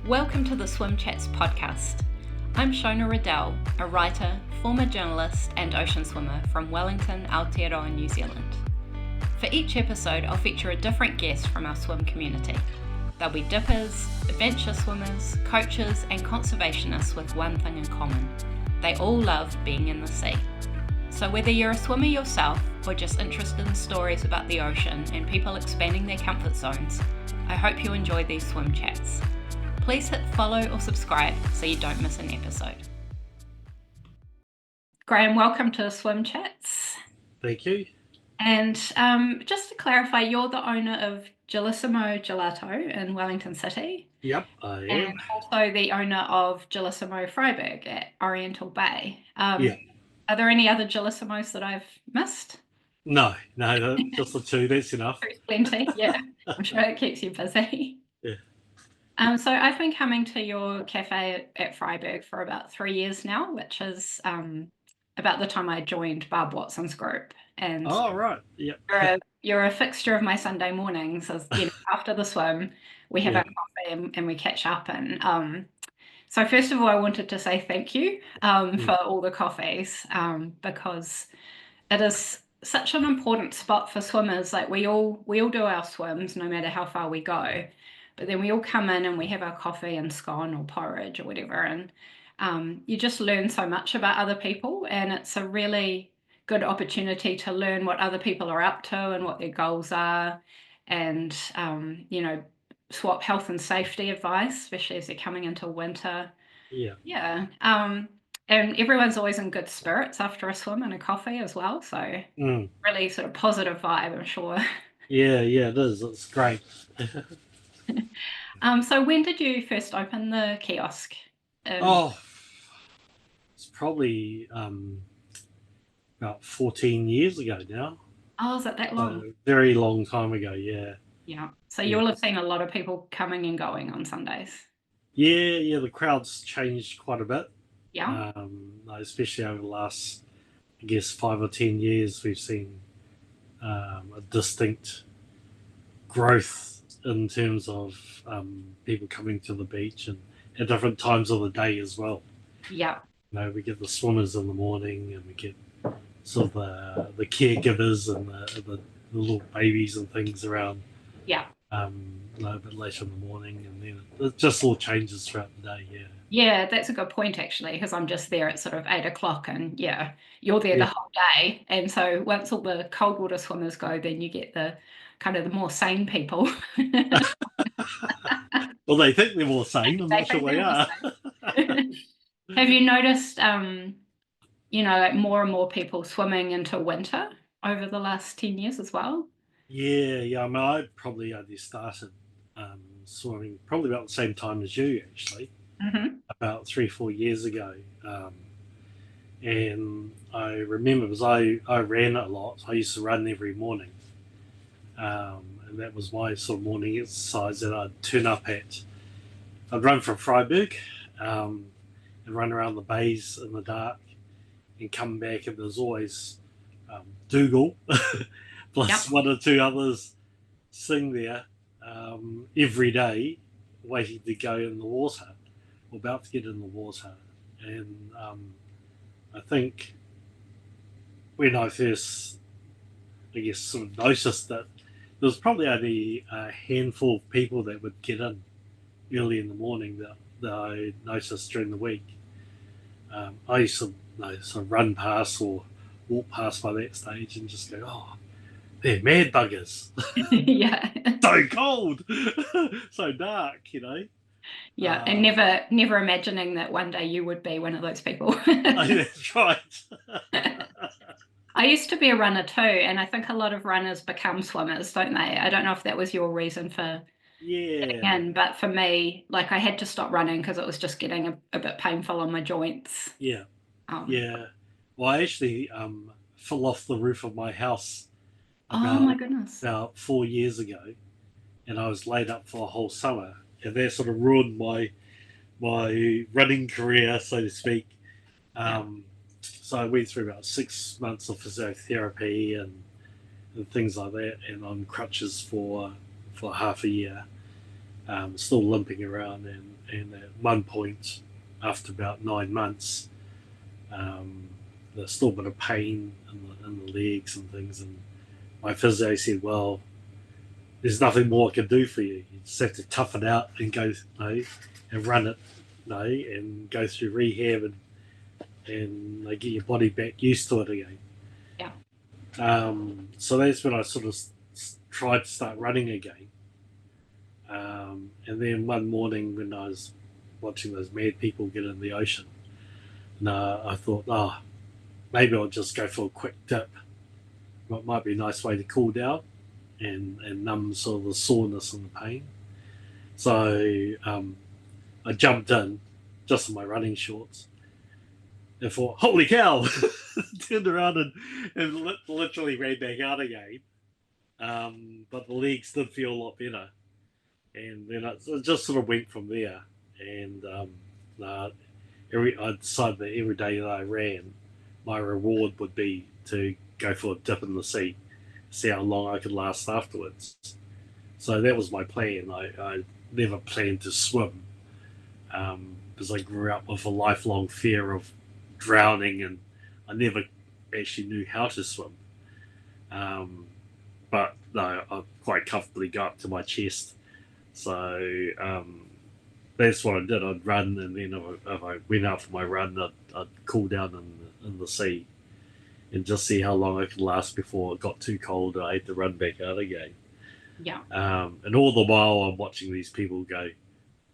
Welcome to the Swim Chats podcast. I'm Shona Riddell, a writer, former journalist and ocean swimmer from Wellington, Aotearoa, New Zealand. For each episode, I'll feature a different guest from our swim community. They'll be dippers, adventure swimmers, coaches and conservationists with one thing in common. They all love being in the sea. So whether you're a swimmer yourself or just interested in stories about the ocean and people expanding their comfort zones, I hope you enjoy these swim chats. Please hit follow or subscribe so you don't miss an episode. Graham, welcome to Swim Chats. Thank you. And just to clarify, you're the owner of Gelissimo Gelato in Wellington City. Yep, I am. And also the owner of Gelissimo Freyberg at Oriental Bay. Yeah. Are there any other Gelissimos that I've missed? No, just the two, that's enough. There's plenty, yeah. I'm sure it keeps you busy. Yeah. So I've been coming to your cafe at Freyberg for about 3 years now, which is about the time I joined Barb Watson's group. And oh, right. Yep. You're a fixture of my Sunday mornings. As, after the swim, we have our coffee and we catch up. And so first of all, I wanted to say thank you for all the coffees because it is such an important spot for swimmers. Like we all do our swims no matter how far we go. But then we all come in and we have our coffee and scone or porridge or whatever. And you just learn so much about other people. And it's a really good opportunity to learn what other people are up to and what their goals are. And, swap health and safety advice, especially as they're coming into winter. Yeah. Yeah. And everyone's always in good spirits after a swim and a coffee as well. So really sort of positive vibe, I'm sure. Yeah, it is. It's great. So when did you first open the kiosk? It's probably about 14 years ago now. Oh, is it that long? A very long time ago, yeah. Yeah. So you'll have seen a lot of people coming and going on Sundays. Yeah, the crowd's changed quite a bit. Yeah. Especially over the last, 5 or 10 years, we've seen a distinct growth in terms of people coming to the beach and at different times of the day as well. Yeah. We get the swimmers in the morning and we get sort of the caregivers and the little babies and things around. Yeah. A bit later in the morning, and then it just all changes throughout the day. Yeah. Yeah, that's a good point actually, because I'm just there at sort of 8 o'clock, and you're there the whole day. And so once all the cold water swimmers go, then you get the kind of the more sane people. Well, they think they're more sane. I'm not sure they are. Have you noticed, like more and more people swimming into winter over the last 10 years as well? Yeah. I mean, I probably only started swimming probably about the same time as you, actually, about 3-4 years ago. And I remember because I ran a lot. I used to run every morning. And that was my sort of morning exercise that I'd turn up at. I'd run from Freyberg and run around the bays in the dark and come back, and there's always Dougal plus one or two others sitting there every day waiting to go in the water or about to get in the water. And I think when I first sort of noticed that there was probably only a handful of people that would get in early in the morning that I noticed during the week. I used to sort of run past or walk past by that stage and just go, oh, they're mad buggers. Yeah. So cold, so dark, Yeah, and never imagining that one day you would be one of those people. That's right. I used to be a runner too, and I think a lot of runners become swimmers, don't they? I don't know if that was your reason for getting in, but for me, like I had to stop running because it was just getting a bit painful on my joints. Yeah. Well, I actually fell off the roof of my house oh my goodness, about 4 years ago, and I was laid up for a whole summer, and that sort of ruined my running career, so to speak. So I went through about 6 months of physiotherapy and things like that, and on crutches for half a year. still limping around, and at one point, after about 9 months, there's still a bit of pain in the legs and things, and my physio said, well, there's nothing more I can do for you. You just have to tough it out and go, and run it, and go through rehab and get your body back used to it again. Yeah. So that's when I sort of tried to start running again. And then one morning when I was watching those mad people get in the ocean, and I thought, maybe I'll just go for a quick dip. It might be a nice way to cool down and numb sort of the soreness and the pain. So I jumped in just in my running shorts and thought, holy cow! Turned around and literally ran back out again. But the legs did feel a lot better. And then it just sort of went from there. And I decided that every day that I ran, my reward would be to go for a dip in the sea, see how long I could last afterwards. So that was my plan. I never planned to swim because I grew up with a lifelong fear of drowning, and I never actually knew how to swim. But no, I quite comfortably got up to my chest. So that's what I did. I'd run, and then if I went out for my run, I'd cool down in the sea and just see how long I could last before it got too cold and I had to run back out again. Yeah. And all the while I'm watching these people go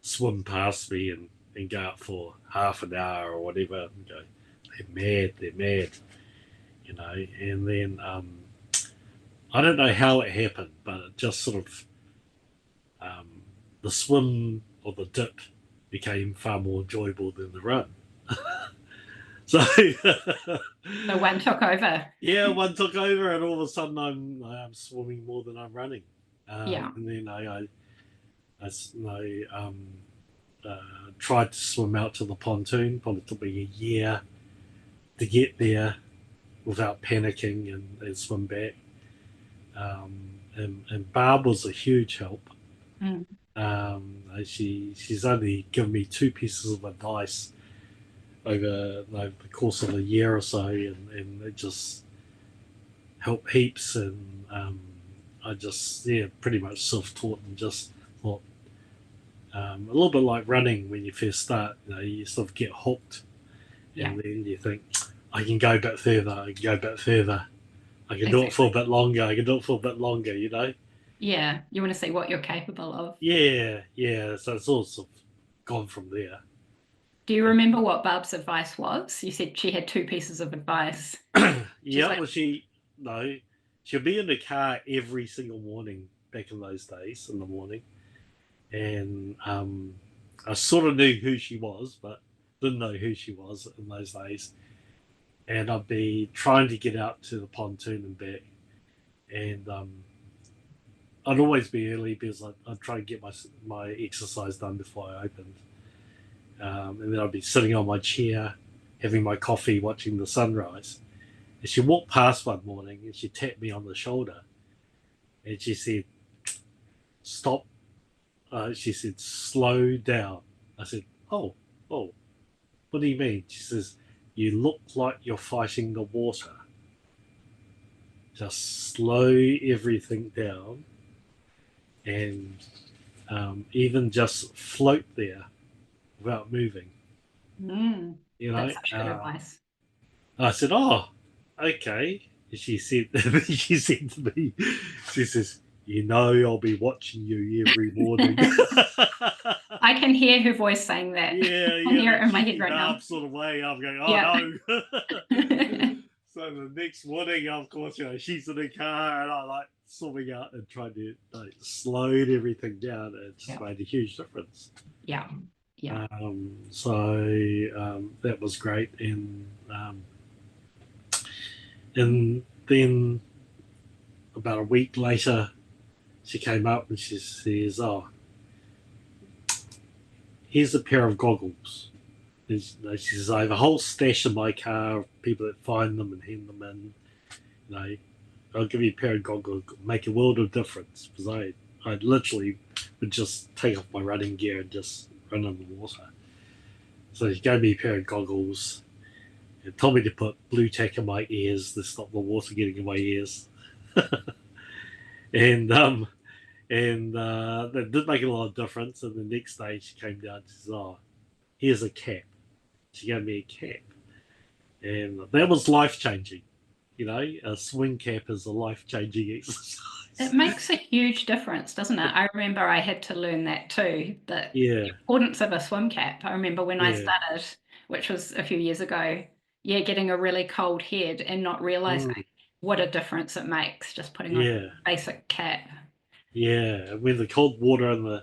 swim past me and go out for half an hour or whatever and go, they're mad, and then I don't know how it happened, but it just sort of the swim or the dip became far more enjoyable than the run. So one took over. Yeah, one took over, and all of a sudden I'm swimming more than I'm running. Yeah. And then I tried to swim out to the pontoon. Probably took me a year to get there without panicking and swim back. And Barb was a huge help. Mm. She's only given me 2 pieces of advice over the course of a year or so, and it just helped heaps. And I just pretty much self-taught and just thought a little bit like running when you first start. You sort of get hooked, and then you think, I can go a bit further. I can go a bit further. I can do it for a bit longer. I can do it for a bit longer. Yeah, you want to see what you're capable of. Yeah. So it's all sort of gone from there. Do you remember what Barb's advice was? You said she had 2 pieces of advice. Yeah, well, she'll be in the car every single morning back in those days in the morning, and I sort of knew who she was, but didn't know who she was in those days. And I'd be trying to get out to the pontoon and back, and I'd always be early because I'd try and get my exercise done before I opened. And then I'd be sitting on my chair, having my coffee, watching the sunrise. And she walked past one morning and she tapped me on the shoulder, and she said, "Stop." She said, "Slow down." I said, "Oh, what do you mean?" She says, "You look like you're fighting the water. Just slow everything down, and even just float there without moving." That's such good advice. I said, "Oh, okay." She said, she said to me, she says, "I'll be watching you every morning." I can hear her voice saying that. Yeah, I can hear it in my head right now. Sort of way. I'm going, no. So the next morning, of course, she's in the car, and I like swimming out and trying to slow everything down. It just made a huge difference. Yeah. So that was great, and then about a week later, she came up and she says, "Oh, here's a pair of goggles." And she says, "I have a whole stash in my car of people that find them and hand them in. I'll give you a pair of goggles. Make a world of difference." Because I I literally would just take off my running gear and just run in the water. So he gave me a pair of goggles and told me to put blue tack in my ears to stop the water getting in my ears. and that did make a lot of difference. And the next day she came down and says, "Oh, here's a cap." She gave me a cap, and that was life changing. You know, a swing cap is a life changing It exercise. makes a huge difference, doesn't it? I remember I had to learn that too, that Yeah, the importance of a swim cap. I remember when I yeah, started, which was a few years ago, yeah, getting a really cold head and not realizing mm, what a difference it makes just putting on a yeah, basic cap. yeah. When the cold water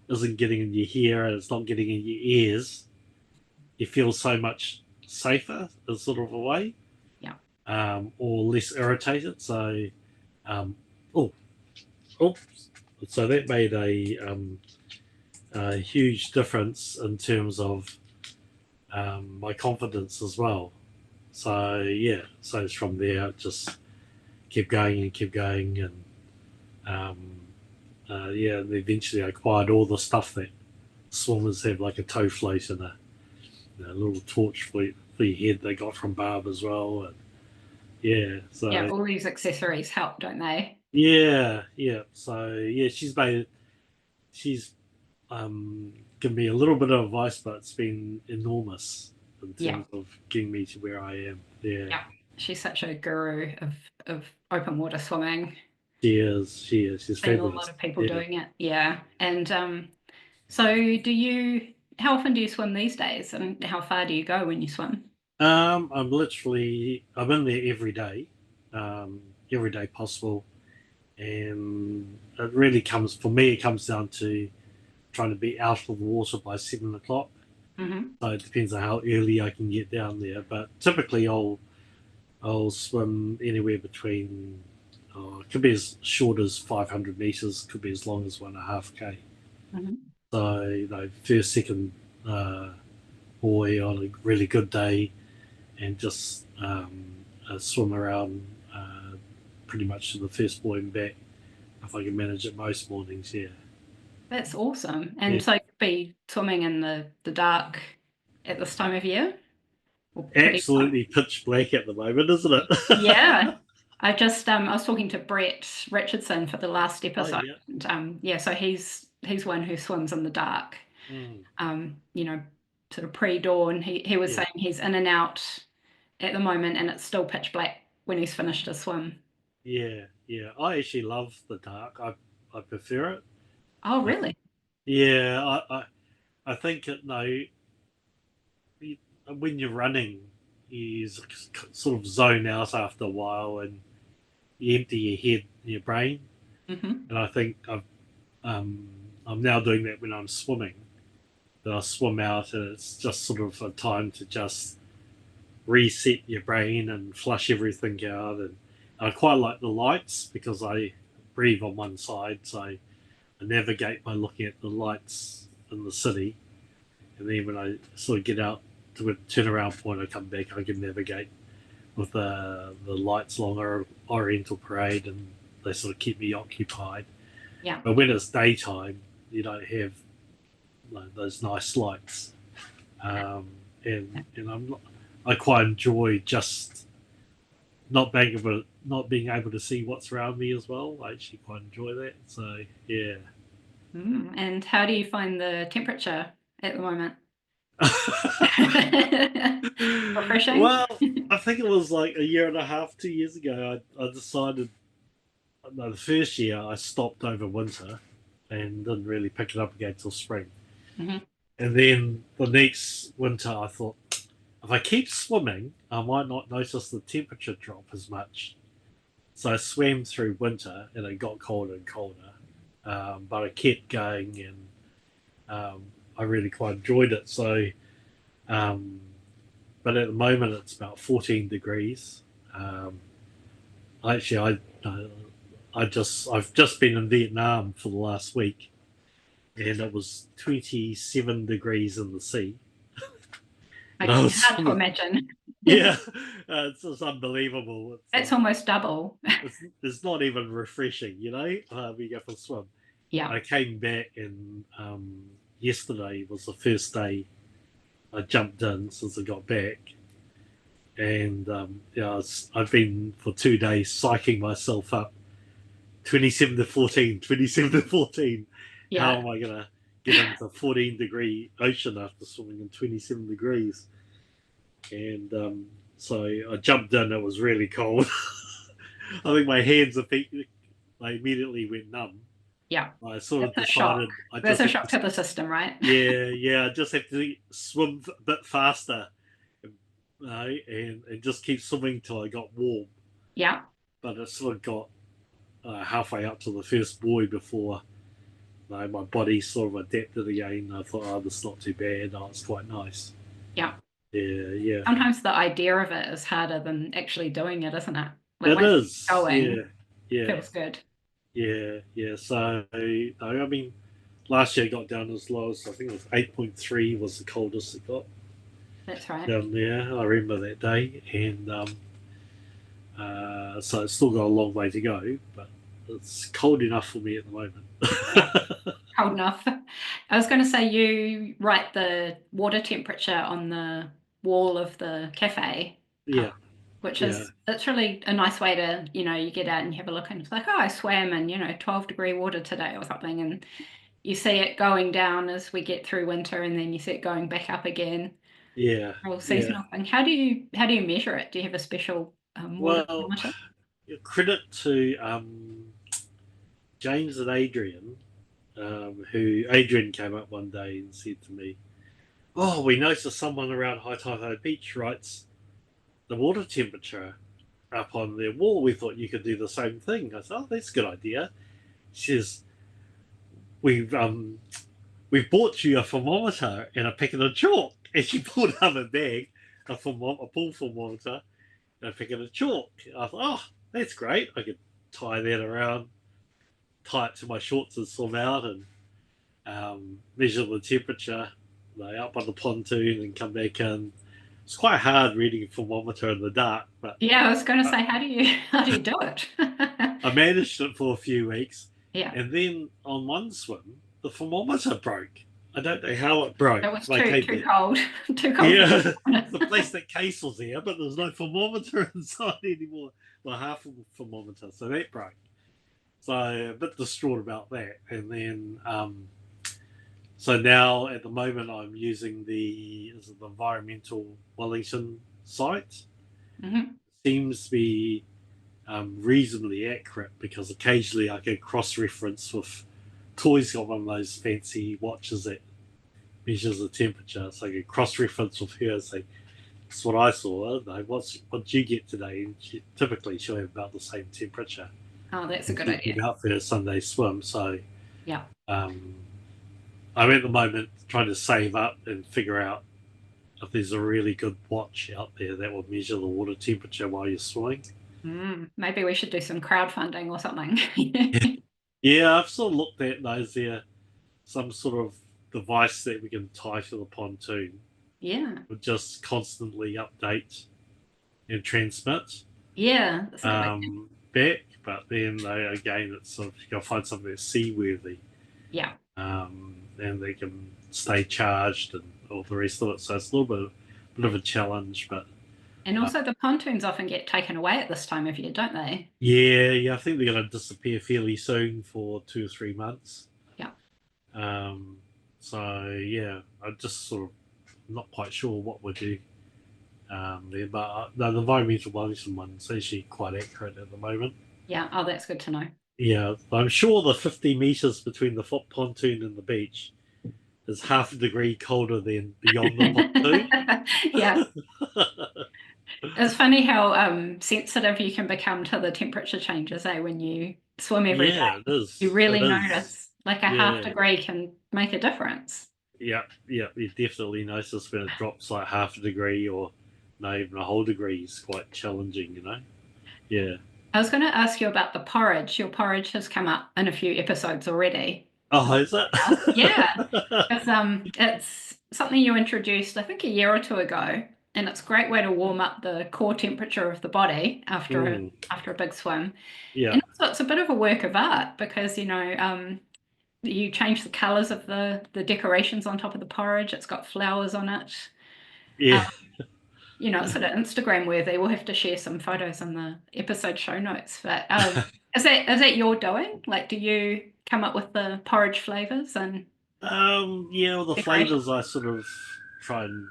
isn't getting in your hair and it's not getting in your ears, you feel so much safer in sort of a way, Yeah. or less irritated. So, um, oh, oh, so that made a huge difference in terms of my confidence as well. So yeah, so it's from there just kept going and kept going, and um, yeah, and eventually I acquired all the stuff that swimmers have, like a tow float and a little torch for your head they got from Barb as well. And yeah, Yeah, so all these accessories help, don't they? yeah, yeah, so yeah, she's given me a little bit of advice, but it's been enormous in Yeah. terms of getting me to where I am. Yeah, Yeah. She's such a guru of open water swimming. she's Seen a lot fabulous. of people Yeah. doing it. Yeah. And so how often do you swim these days and how far do you go when you swim? I'm in there um, every day possible, and it really comes for me. It comes down to trying to be out of the water by 7 o'clock. Hmm. So it depends on how early I can get down there. But typically, I'll swim anywhere between. It could be as short as 500 meters. Could be as long as 1.5 k. Hmm. So first, second buoy on a really good day, and just swim around pretty much to the first buoy and back if I can manage it most mornings. Yeah, That's awesome. yeah. And so you'd be swimming in the dark at this time of year? Or pretty light? Absolutely pitch black at the moment, isn't it? Yeah. I was talking to Brett Richardson for the last Oh episode. yeah. And yeah, so he's one who swims in the dark. Mm, You know, sort of pre-dawn. He was yeah. saying he's in and out at the moment and it's still pitch black when he's finished his swim. Yeah, yeah. I actually love the dark. I prefer it. Oh, Uh, really? yeah, I think when you're running, you sort of zone out after a while, and you empty your head, and your brain. Hmm. And I think I'm now doing that when I'm swimming. That I swim out, and it's just sort of a time to just reset your brain and flush everything out. And I quite like the lights because I breathe on one side, so I navigate by looking at the lights in the city, and then when I sort of get out to a turnaround point, I come back, I can navigate with the lights along Oriental Parade, and they sort of keep me occupied. Yeah. But when it's daytime, you don't have those nice lights, and I quite enjoy just not being able to see what's around me as well. I actually quite enjoy that. So yeah. And how do you find the temperature at the moment? Refreshing? Well, I think it was like a year and a half, 2 years ago. I decided, no, the first year I stopped over winter and didn't really pick it up again till spring. Hmm. And then the next winter, I thought, if I keep swimming, I might not notice the temperature drop as much. So I swam through winter and it got colder and colder. But I kept going, and I really quite enjoyed it. So, um, but at the moment it's about 14 degrees. Um, I've just been in Vietnam for the last week, and it was 27 degrees in the sea, and I Okay, was hard to swimming. imagine. Yeah, it's just unbelievable. That's almost double. It's not even refreshing, you know. We go for a swim, Yeah. I came back and yesterday was the first day I jumped in since I got back. And yeah, I've been for 2 days psyching myself up 27 to 14, 27 to 14. How Yeah. am I going to get into a 14-degree ocean after swimming in 27 degrees? And so I jumped in, it was really cold. I think my hands and feet, they immediately went numb. Yeah. I sort of It's a shock. decided I There's just a have shock to, to the system, right? yeah, I just have to swim a bit faster, and just keep swimming till I got warm. Yeah. But it sort of got halfway up to the first buoy before my body sort of adapted again. I thought, oh, this is not too bad. Oh, it's quite nice. Yeah. Yeah, yeah. Sometimes the idea of it is harder than actually doing it, isn't it? Like It once is. you're Yeah, going, yeah, feels good. yeah, yeah. So, I mean, last year I got down as low as I think it was 8.3 was the coldest it got That's right. down there. I remember that day, and so it's still got a long way to go, but it's cold enough for me at the moment. Yeah. Cold enough. I was going to say you write the water temperature on the wall of the cafe, Yeah, which yeah, is it's really a nice way to, you get out and you have a look and it's like, oh, I swam in, 12-degree water today or something, and you see it going down as we get through winter, and then you see it going back up again. yeah, Real yeah. seasonal thing. How do you measure it? Do you have a special water Well, thermometer? credit to James and Adrian, who Adrian came up one day and said to me, "Oh, we noticed someone around High Taiho Beach writes the water temperature up on their wall. We thought you could do the same thing." I said, "Oh, that's a good idea." She says, "We've bought you a thermometer and a packet of chalk," and she pulled out a bag, a pool thermometer, and a packet of chalk. I thought, "Oh, that's great. I could tie that around, tie it to my shorts and swim out and measure the temperature, up on the pontoon and come back in." It's quite hard reading a thermometer in the dark, but Yeah, I was going to uh, say, how do you do it? I managed it for a few weeks. Yeah, And then on one swim, the thermometer broke. I don't know how it broke. it was They too came too back. cold, too cold for Yeah, the the plastic case was there, but there's no thermometer inside anymore. Well, half of the thermometer, so that broke. So a bit distraught about that. And then, so now at the moment, I'm using the environmental Wellington site. hmm Seems to be reasonably accurate because occasionally I can cross reference with Toy's got one of those fancy watches that measures the temperature, so I can cross reference with her and say, "That's what I saw. What did you get today?" And typically she'll have about the same temperature Oh, that's a and good keep idea. me out for her Sunday swim. So Yeah. um, I'm at the moment trying to save up and figure out if there's a really good watch out there that will measure the water temperature while you're swimming. Maybe we should do some crowdfunding or something. Yeah, I've sort of looked at those there, some sort of device that we can tie to the pontoon Yeah. would just constantly update and transmit Yeah, that's a good idea. back. But then again, it's sort of you got to find something that's seaworthy, Yeah. and they can stay charged and all the rest of it. So it's a little bit of a challenge, but And uh, also the pontoons often get taken away at this time of year, don't they? yeah, I think they're going to disappear fairly soon for 2 or 3 months. Yeah. Um, so yeah, I'm just sort of not quite sure what we'll do there, but the environmental Wellington one is actually quite accurate at the moment. Yeah. Oh, that's good to know. Yeah, I'm sure the 50 meters between the foot pontoon and the beach is half a degree colder than beyond the pontoon. Yeah. It's funny how sensitive you can become to the temperature changes, when you swim every day. Yeah, it You is. It really is. notice like a half Yeah, degree can make a difference. yeah, yeah. You definitely notice when it drops like half a degree or not even a whole degree is quite challenging, you know? Yeah. I was going to ask you about the porridge. Your porridge has come up in a few episodes already. Oh, is Yeah, it? it's something you introduced, I think, a year or two ago, and it's a great way to warm up the core temperature of the body after a Mm, after a big swim. yeah. And also, it's a bit of a work of art because you change the colours of the decorations on top of the porridge. It's got flowers on it. Um, Yeah. it's sort of Instagram worthy. We'll have to share some photos in the episode show notes. But is that your doing? Like, do you come up with the porridge flavours and Yeah, well, the decorations? flavors I sort of try and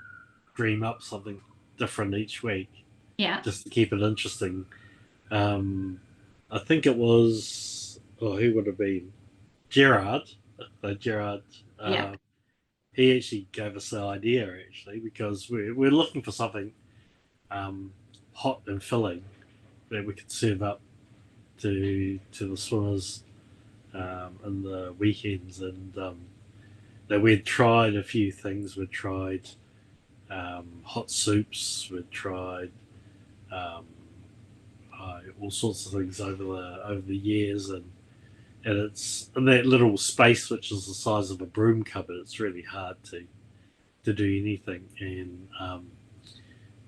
dream up something different each week Yeah, just to keep it interesting. Um, I think it was, who would have been? Gerard. Gerard. yeah, He actually gave us the idea, actually, because we're looking for something hot and filling that we could serve up to the swimmers in the weekends. And that we'd tried a few things. We'd tried hot soups. We'd tried um, all sorts of things over the years, and it's in that little space which is the size of a broom cupboard. It's really hard to do anything.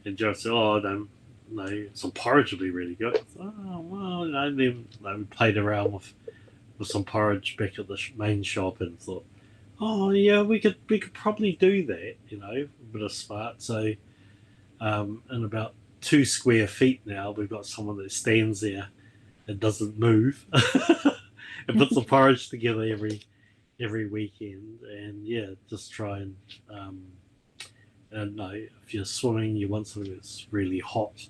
And Joe said, "Oh, no, some porridge would be really good." Oh well, then we played around with some porridge back at the main shop and thought, "Oh yeah, we could probably do that." A bit of smart. So in about 2 square feet now, we've got someone that stands there and doesn't move and puts the porridge together every weekend. And yeah, just try um, and no, if you're swimming, you want something that's really hot.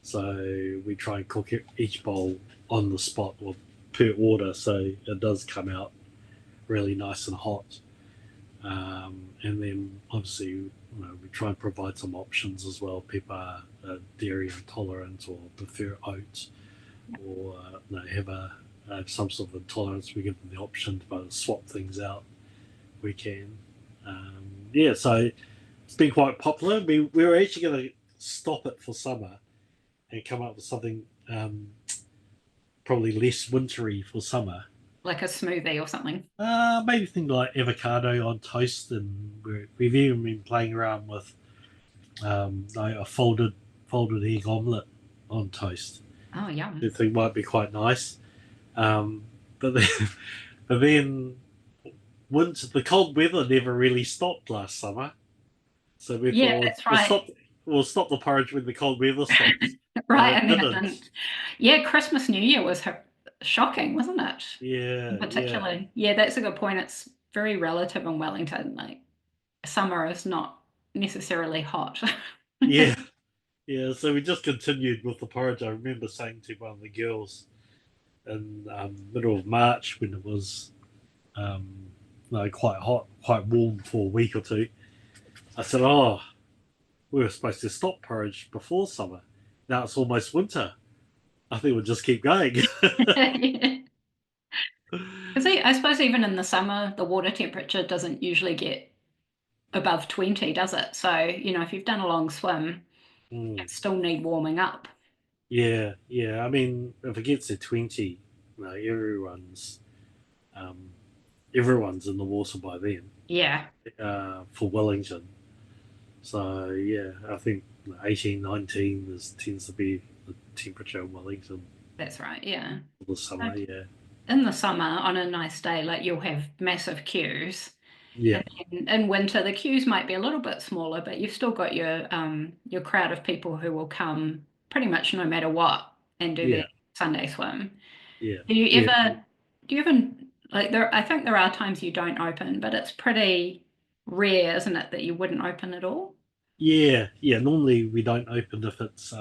So we try and cook each bowl on the spot or per order, so it does come out really nice and hot. And then obviously, we try and provide some options as well. People are dairy intolerant or prefer oats, or have some sort of intolerance. We give them the option to both swap things out. We can. Yeah, so it's been quite popular. We were actually going to stop it for summer and come up with something probably less wintry for summer. like a smoothie or something. Maybe things like avocado on toast, and we've even been playing around with a folded egg omelette on toast. Oh, I yum. think might be quite nice. Um, but then, but then the cold weather never really stopped last summer, so we Yeah, thought that's right. we'll stop the porridge when the cold weather stops, and Right, it and then it didn't. didn't. Yeah, Christmas, New Year was shocking, wasn't it? In Yeah, yeah, particular. Yeah, that's a good point. It's very relative in Wellington. Like summer is not necessarily hot. yeah, yeah. So we just continued with the porridge. I remember saying to one of the girls in middle of March when it was um, quite hot, quite warm for a week or two. I said, "Oh, we were supposed to stop porridge before summer. Now it's almost winter. I think we'll just keep going." Because I suppose even in the summer, the water temperature doesn't usually get above 20, does it? So, if you've done a long swim, Mm. it still need warming up. Yeah, yeah. I mean, if it gets to 20, um, everyone's in the water by then Yeah, for Wellington. So yeah, I think 18, 19 tends to be the temperature in Wellington that's right. Yeah. for the summer. Like Yeah, in the summer, on a nice day, like you'll have massive queues. yeah, And then in winter, the queues might be a little bit smaller, but you've still got your crowd of people who will come pretty much no matter what and do their yeah, Sunday swim. yeah, Do you yeah, ever do you ever like there I think there are times you don't open, but it's pretty rare, isn't it, that you wouldn't open at all? yeah, yeah. Normally we don't open if it's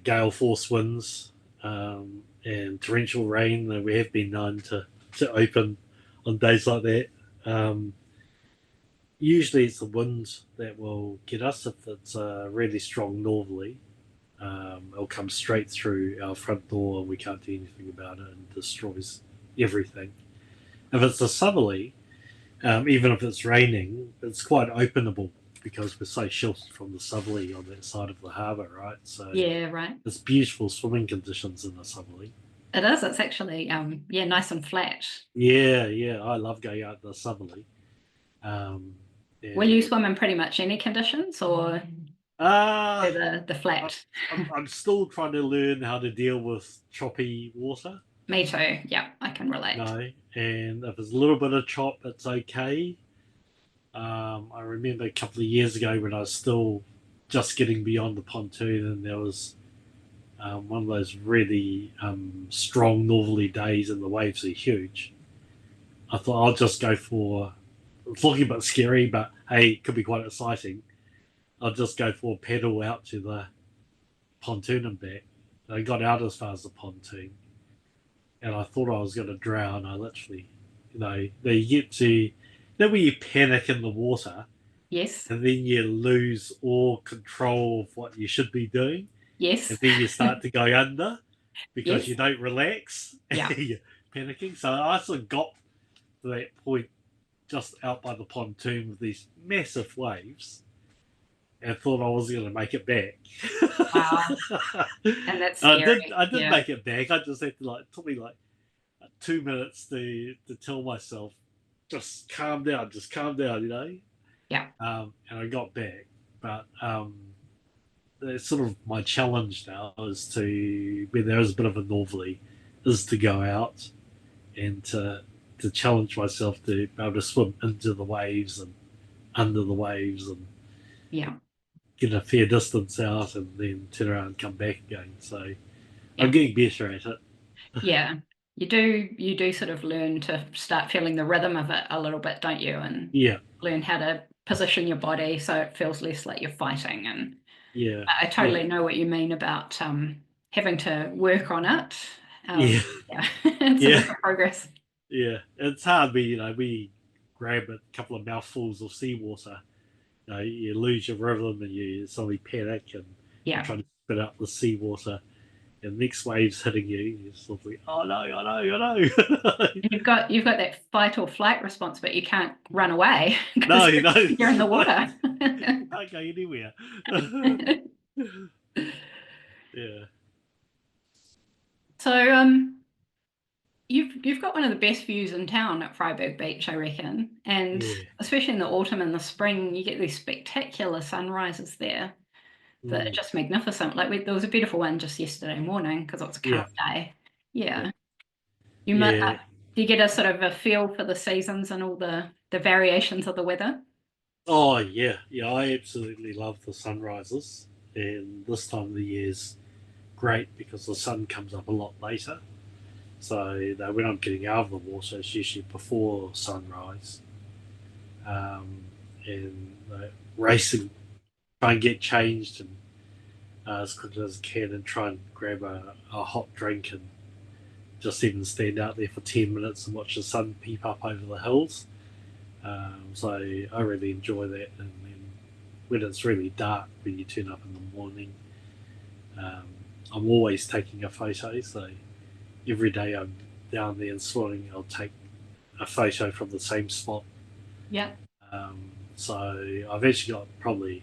gale force winds and torrential rain. We have been known to open on days like that. Um, Usually it's the wind that will get us if it's really strong northerly. It'll come straight through our front door and we can't do anything about it and destroys everything. If it's a southerly, even if it's raining, it's quite openable because we're so sheltered from the southerly on that side of the harbour, right? So Yeah, right. it's beautiful swimming conditions in the southerly. It is. It's actually yeah, nice and flat. Yeah, yeah, I love going out in the southerly. Um, Will and you swim in pretty much any conditions or uh, the I, flat? I'm still trying to learn how to deal with choppy water. Me too. Yeah, I can relate. No, and if there's a little bit of chop, it's okay. I remember a couple of years ago when I was still just getting beyond the pontoon, and there was one of those really strong northerly days, and the waves are huge. I thought I'll just go for. It's looking a bit scary, but hey, it could be quite exciting. I'll just go for a pedal out to the pontoon and back. I got out as far as the pontoon, and I thought I was going to drown. I literally, you get to, then when you panic in the water, Yes. and then you lose all control of what you should be doing, and Yes. then you start to go under because Yes. you don't relax. Yeah. You're panicking. So I sort of got to that point just out by the pontoon with these massive waves, and thought I was going to make it back. Wow. And that's I scary. did. I did Yeah. make it back. I just had to it took me like 2 minutes to tell myself just calm down, Yeah. And I got back, but it's sort of my challenge now is to when there is a bit of a northerly, is to go out and to challenge myself to be able to swim into the waves and under the waves and Yeah. get a fair distance out and then turn around and come back again. So I'm Yeah. getting better at it. Yeah. You do sort of learn to start feeling the rhythm of it a little bit, don't you? And Yeah, learn how to position your body so it feels less like you're fighting. And yeah, I yeah, totally know what you mean about having to work on it. yeah, Yeah, it's a yeah, work in progress. yeah. It's hard. We grab a couple of mouthfuls of seawater. You lose your rhythm and you suddenly panic and you're Yeah. trying to spit out the seawater. And the next wave's hitting you. You're sort of like, oh no, I know. And you've got that fight or flight response, but you can't run away No, because no, you're in the water. you can't go anywhere. Yeah, So you've got one of the best views in town at Freyberg Beach, I reckon, and yeah. especially in the autumn and the spring, you get these spectacular sunrises there that are Mm, just magnificent. Like there was a beautiful one just yesterday morning because it was a calm yeah, day. yeah, Yeah, you might. yeah. Do you get a sort of a feel for the seasons and all the variations of the weather? Oh yeah, yeah. I absolutely love the sunrises, and this time of the year's great because the sun comes up a lot later. So that when I'm getting out of the water, it's usually before sunrise, and racing, try and get changed and as quickly as I can, and try and grab a hot drink and just even stand out there for 10 minutes and watch the sun peep up over the hills. So I really enjoy that, and then when it's really dark, when you turn up in the morning, um, I'm always taking a photo. So every day I'm down there and swimming, I'll take a photo from the same spot. Yeah. So I've actually got probably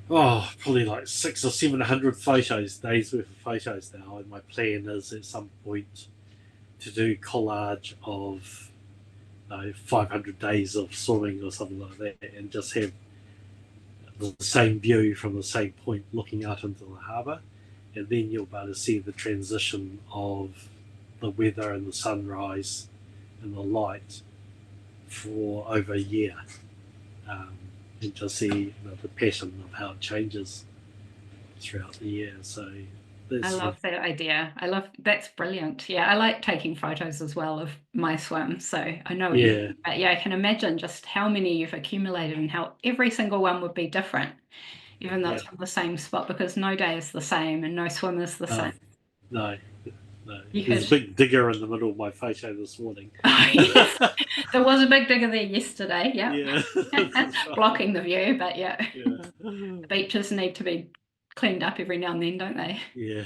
like 600 or 700 photos, days worth of photos now, and my plan is at some point to do collage of 500 days of swimming or something like that, and just have the same view from the same point looking out into the harbour, and then you'll be able to see the transition of the weather and the sunrise and the light for over a year, um, and just see the pattern of how it changes throughout the year. So I that's love that idea. That's brilliant. Yeah, I like taking photos as well of my swim, so I know what you yeah, mean. But yeah, I can imagine just how many you've accumulated and how every single one would be different, even though yeah. it's from the same spot, because no day is the same and no swim is the same. No, no, no. You There's a could, big digger in the middle of my photo this morning. oh yes, there was a big digger there yesterday. Yeah, Yeah, that's right. blocking the view, but yeah, Yeah, beaches need to be cleaned up every now and then, don't they? yeah,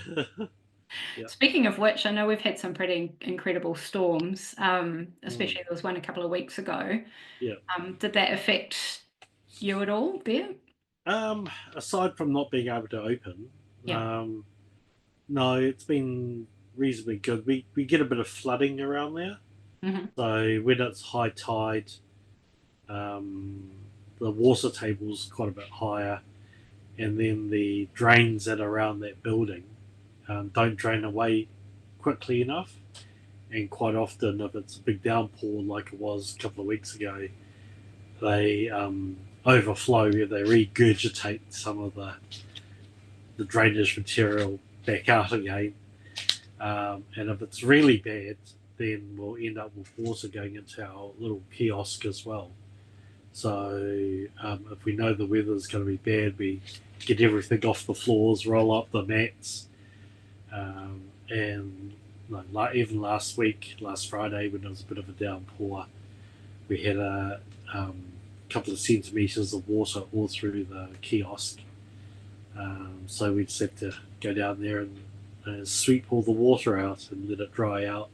yeah, Speaking of which, I know we've had some pretty incredible storms, mm, especially there was one a couple of weeks ago. yeah. Did that affect you at all there? Aside from not being able to open, Yeah. um, no, it's been reasonably good. We get a bit of flooding around there, Hmm. so when it's high tide, um, the water table's quite a bit higher, and then the drains that are around that building don't drain away quickly enough. And quite often, if it's a big downpour like it was a couple of weeks ago, they overflow. They regurgitate some of the drainage material back out again. And if it's really bad, then we'll end up with water going into our little kiosk as well. So if we know the weather's going to be bad, we get everything off the floors, roll up the mats, and even last Friday, when there was a bit of a downpour, we had a couple of centimetres of water all through the kiosk. So we just have to go down there and sweep all the water out and let it dry out.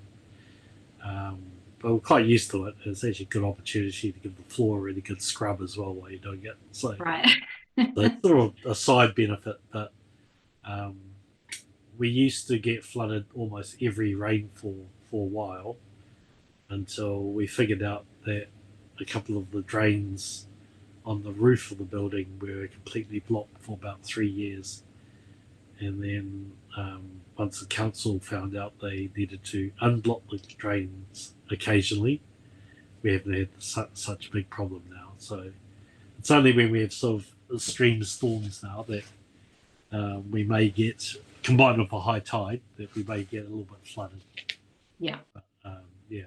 But we're quite used to it. It's actually a good opportunity to give the floor a really good scrub as well while you're doing it. So, Right. so it's sort of a side benefit, but we used to get flooded almost every rainfall for a while until we figured out that a couple of the drains on the roof of the building were completely blocked for about 3 years. And then once the council found out they needed to unblock the drains occasionally, we haven't had such a big problem now. So it's only when we have sort of extreme storms now that we may get, combined with a high tide, that we may get a little bit flooded. Yeah. But, yeah.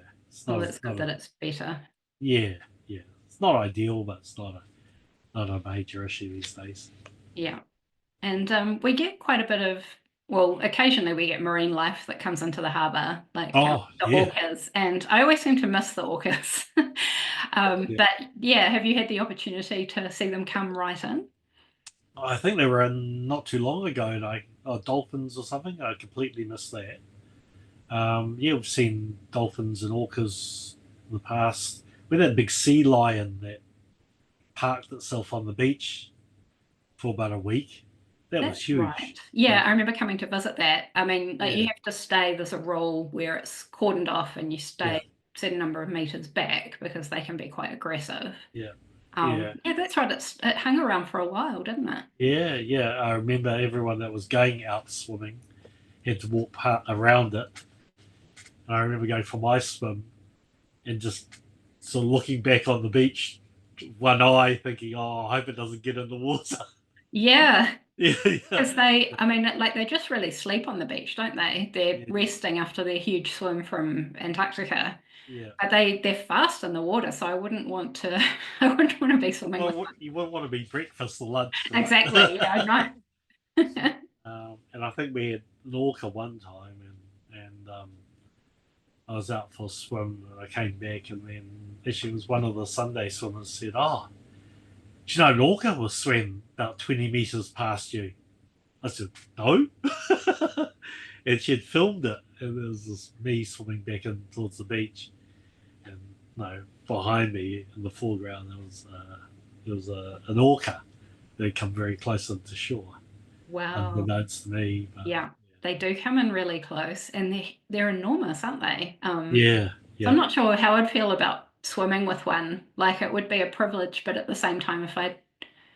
Well, it's good that it's better. Yeah. It's not ideal, but it's not a major issue these days. Yeah. And we get quite a bit of, well, occasionally we get marine life that comes into the harbour, like the orcas, and I always seem to miss the orcas. But yeah, have you had the opportunity to see them come right in? I think they were in not too long ago, and dolphins or something. I completely missed that. Yeah, we've seen dolphins and orcas in the past. We had that big sea lion that parked itself on the beach for about a week. That was huge. Right. Yeah, I remember coming to visit that. I mean, like, Yeah. you have to stay, there's a rule where it's cordoned off and you stay Yeah. a certain number of meters back because they can be quite aggressive. Yeah. Yeah, that's right. It hung around for a while, didn't it? Yeah. I remember everyone that was going out swimming had to walk around it. And I remember going for my swim and just sort of looking back on the beach, one eye thinking, oh, I hope it doesn't get in the water. Yeah. Yeah. Because they just really sleep on the beach, don't they? They're resting after their huge swim from Antarctica. Yeah. But they're fast in the water, so I wouldn't want to be swimming with them. You wouldn't want to be breakfast or lunch. Right? Exactly. Yeah, no. And I think we had an orca one time, and I was out for a swim, and I came back, and then actually it was one of the Sunday swimmers said, "Oh, do you know an orca will swim about 20 meters past you?" I said, "No," and she had filmed it, and there was this me swimming back in towards the beach, and behind me in the foreground there was an orca that had come very close into shore. Wow. Unbeknownst to me. But, yeah, they do come in really close, and they're enormous, aren't they? Yeah. So I'm not sure how I'd feel about swimming with one. Like, it would be a privilege, but at the same time, if I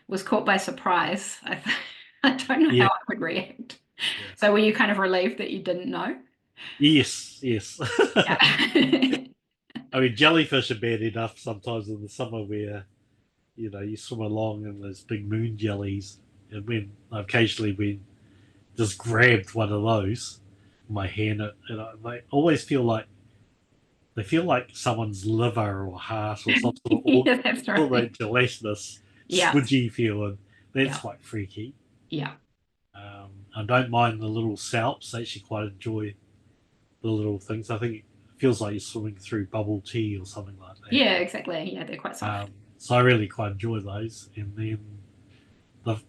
was caught by surprise, I don't know how I would react. Yeah. So were you kind of relieved that you didn't know? Yes. Yeah. I mean, jellyfish are bad enough sometimes in the summer where, you swim along and there's big moon jellies. And when occasionally we just grabbed one of those in my hand, and I always feel like they feel like someone's liver or heart or some sort of that's right. sort of gelatinous, squidgy feeling. That's quite freaky. Yeah. I don't mind the little salps. I actually quite enjoy the little things. I think it feels like you're swimming through bubble tea or something like that. Yeah, exactly. Yeah, they're quite soft. So I really quite enjoy those. And then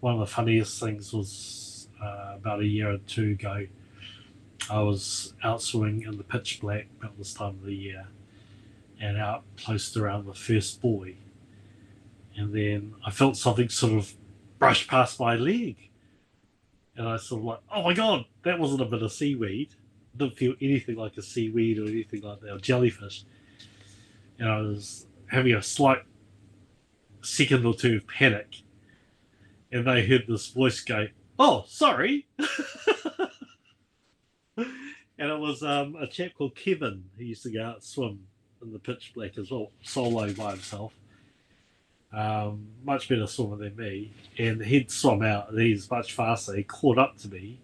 one of the funniest things was about a year or two ago, I was out swimming in the pitch black about this time of the year and out close to around the first buoy. And then I felt something sort of brush past my leg. And I sort of like, oh my God, that wasn't a bit of seaweed. It didn't feel anything like a seaweed or anything like that, or jellyfish. And I was having a slight second or two of panic. And they heard this voice go, "Oh, sorry." and it was a chap called Kevin who used to go out and swim in the pitch black as well, solo by himself. Much better swimmer than me, and he'd swum out, and he's much faster. He caught up to me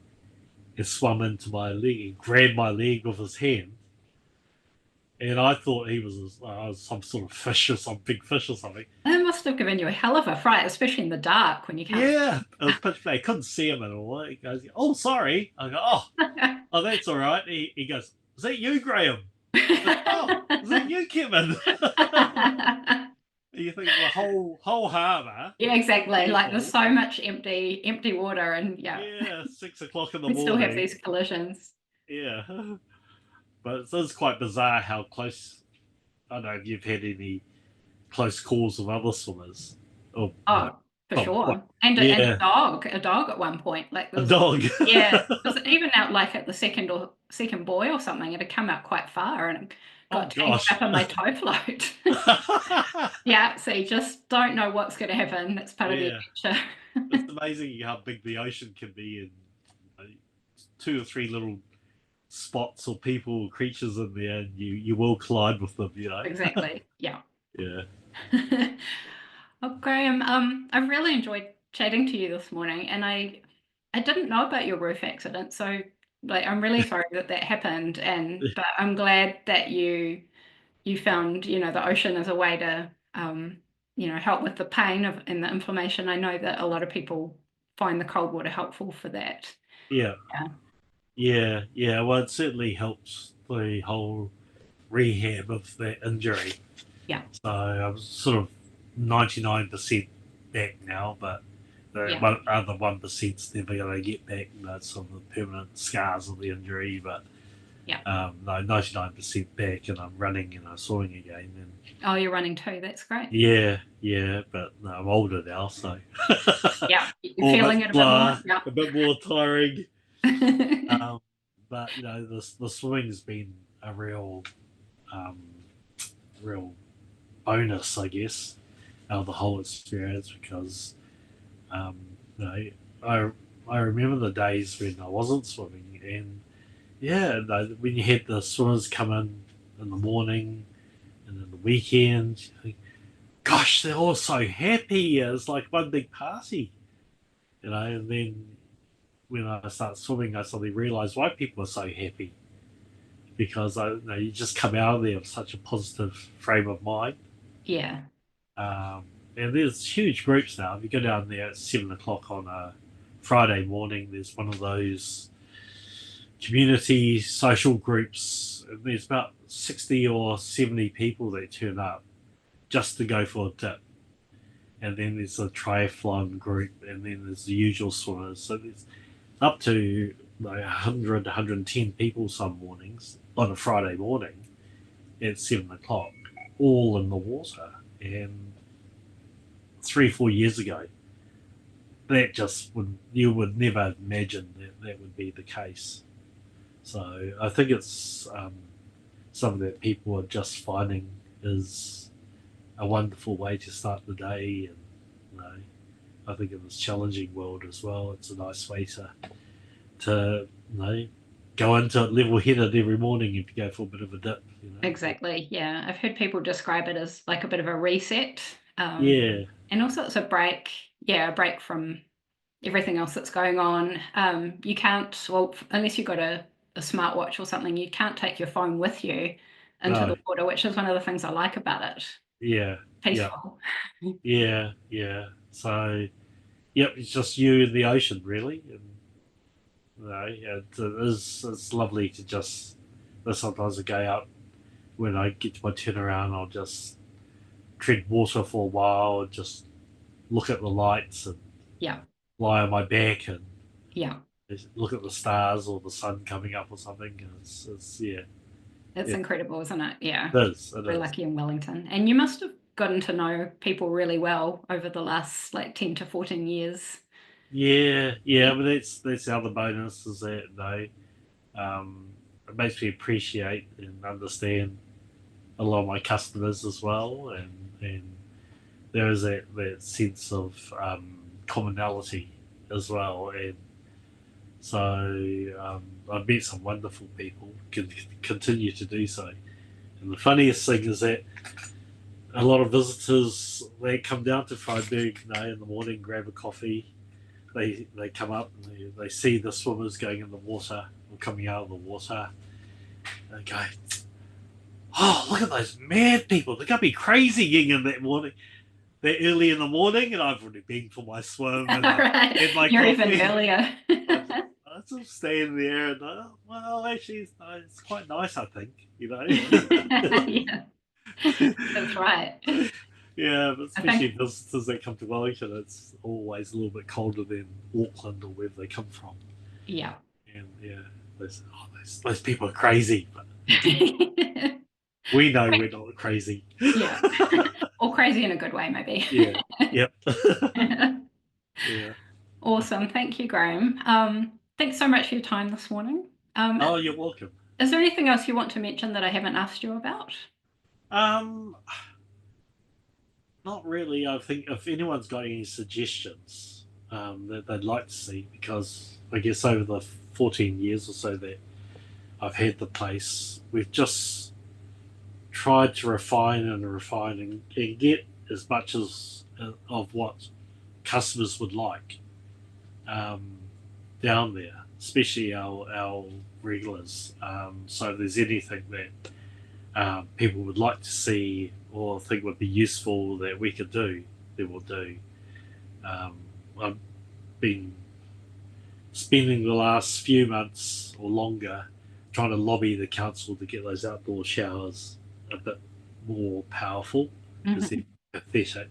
and swum into my leg and grabbed my leg with his hand. And I thought he was some sort of fish or some big fish or something. That must have given you a hell of a fright, especially in the dark when you can't. Yeah, it was pitch black. Couldn't see him at all. He goes, "Oh, sorry." I go, "Oh, that's all right." He goes, "Is that you, Graham?" I go, "Oh, is that you, Kevin?" You think the whole harbour. Yeah, exactly. People, Like there's so much empty water, and yeah, 6 o'clock in the we morning. still have these collisions. Yeah, but it's quite bizarre how close. I don't know if you've had any close calls with other swimmers. Or, Oh, for sure. And yeah, a dog at one point. Like a there's dog. yeah, because even out like at the second buoy or something, it had come out quite far and it Oh got tangled gosh. up in my tow float. Yeah, so you just don't know what's going to happen. That's part of the Yeah, adventure. it's amazing how big the ocean can be, and two or three little spots or people or creatures in there, and you will collide with them. Exactly. Yeah. Yeah. Oh, Graham, I've really enjoyed chatting to you this morning, and I didn't know about your roof accident, so like I'm really sorry that that happened, but I'm glad that you found the ocean as a way to help with the pain and the inflammation. I know that a lot of people find the cold water helpful for that. Yeah. Yeah. Yeah. Well, it certainly helps the whole rehab of that injury. Yeah. So I'm sort of 99% back now, but the Yeah. other 1%'s never going to get back. Some of the permanent scars of the injury, but Yeah. no, 99% back, and I'm running and I'm swimming again. And Oh, you're running too. That's great. yeah, but no, I'm older now, so Yeah. You're feeling it a bit more. Yeah. a bit more tiring. But the swimming's been a um, real bonus, I guess, out of the whole experience, because you know, I remember the days when I wasn't swimming, and yeah, when you had the swimmers come in the morning and then the weekend, you think, gosh, they're all so happy. It's like one big party, and then when I start swimming, I suddenly realise why people are so happy, because you just come out of there with such a positive frame of mind. Yeah. And there's huge groups now. If you go down there at 7 o'clock on a Friday morning, there's one of those community social groups. There's about 60 or 70 people that turn up just to go for a dip. And then there's a triathlon group, and then there's the usual swimmers. So there's up to 100, 110 people some mornings on a Friday morning at 7 o'clock, all in the water. And 3-4 years ago, you would never imagine that would be the case. So I think it's something that people are just finding is a wonderful way to start the day, and I think in this challenging world as well, it's a nice way to go into it level-headed every morning if you go for a bit of a dip. Exactly. Yeah. I've heard people describe it as like a bit of a reset. Yeah. And also it's a break. Yeah, a break from everything else that's going on. You can't, well, unless you've got a smartwatch or something, you can't take your phone with you into No. the water, which is one of the things I like about it. Yeah. Peaceful. Yeah. So, yep, it's just you and the ocean, really. And, it's lovely to just. Sometimes I go out when I get to my turnaround. I'll just tread water for a while and just look at the lights and Yeah. lie on my back and Yeah. look at the stars or the sun coming up or something. It's It's incredible, isn't it? Yeah. It is. We're lucky in Wellington. And you must have gotten to know people really well over the last like 10 to 14 years. Yeah, but that's the other bonus, is that it makes me appreciate and understand a lot of my customers as well, and there is that sense of commonality as well, and So I've met some wonderful people, can continue to do so. And the funniest thing is that a lot of visitors, they come down to Freyberg, in the morning, grab a coffee. They come up and they see the swimmers going in the water or coming out of the water. And they go, "Oh, look at those mad people! They're gonna be crazy getting in that morning, that early in the morning." And I've already been for my swim and Right. had my You're coffee. even earlier. I just stand there and well, actually, it's quite nice, I think. Yeah, that's right. Yeah, but I especially think, visitors that come to Wellington, it's always a little bit colder than Auckland or wherever they come from. yeah. And yeah, those people are crazy, but we know we're not crazy. Yeah. Or crazy in a good way, maybe. Yeah. Yep. Yeah. Awesome. Thank you, Graham. Thanks so much for your time this morning. Oh, you're welcome. Is there anything else you want to mention that I haven't asked you about? Not really. I think if anyone's got any suggestions that they'd like to see, because I guess over the 14 years or so that I've had the place, we've just tried to refine and get as much as of what customers would like down there, especially our regulars. So if there's anything that people would like to see or think would be useful that we could do, that we'll do. I've been spending the last few months or longer trying to lobby the council to get those outdoor showers a bit more powerful because they're pathetic.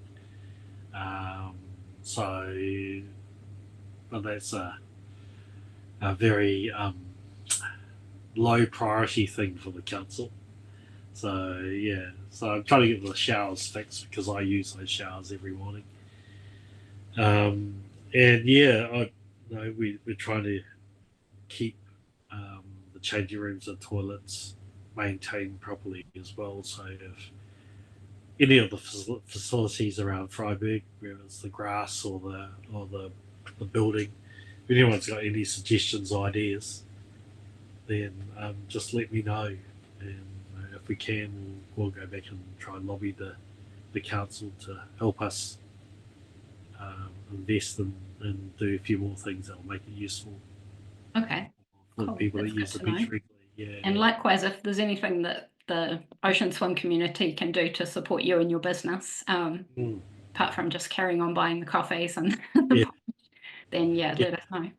But that's a very low priority thing for the council. So yeah, so I'm trying to get the showers fixed because I use those showers every morning. And yeah, we're trying to keep the changing rooms and toilets maintained properly as well. So if any of the facilities around Freyberg, whether it's the grass or the building, if anyone's got any suggestions, ideas, then just let me know. And if we can, we'll go back and try and lobby the council to help us invest and do a few more things that will make it useful. Okay. For Cool. people That's that use the good to beach know. regularly. Yeah. And likewise, if there's anything that the ocean swim community can do to support you and your business, apart from just carrying on buying the coffees and Yeah. then let us know.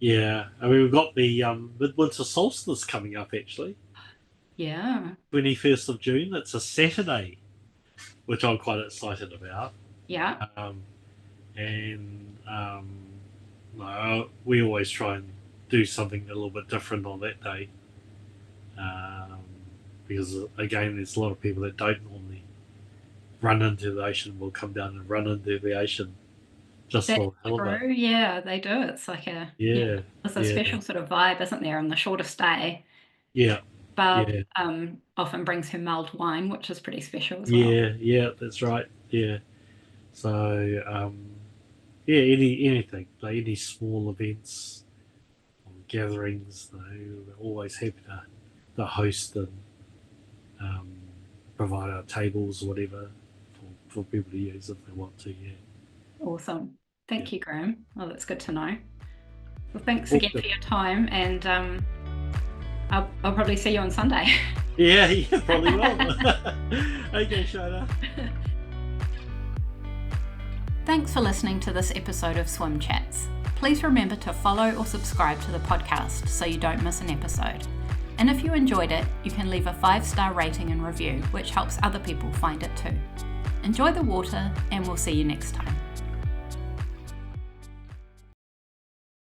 Yeah, I mean we've got the midwinter solstice coming up actually. Yeah. 21st of June. It's a Saturday, which I'm quite excited about. Yeah. No, we always try and do something a little bit different on that day. Because again, there's a lot of people that don't normally run into the ocean, will come down and run into the ocean just That's for the hell of it. true. Yeah, they do. It's like there's a special sort of vibe, isn't there, on the shortest day. Yeah. Barb often brings her mulled wine, which is pretty special as well. Yeah, that's right. Yeah. So anything, like any small events or gatherings, we're always happy to host and provide our tables or whatever for people to use if they want to. Yeah. Awesome. Thank you, Graham. Well, that's good to know. Well, thanks again for your time, and I'll probably see you on Sunday. Yeah, probably will. Okay, Shona. Thanks for listening to this episode of Swim Chats. Please remember to follow or subscribe to the podcast so you don't miss an episode. And if you enjoyed it, you can leave a 5-star rating and review, which helps other people find it too. Enjoy the water, and we'll see you next time.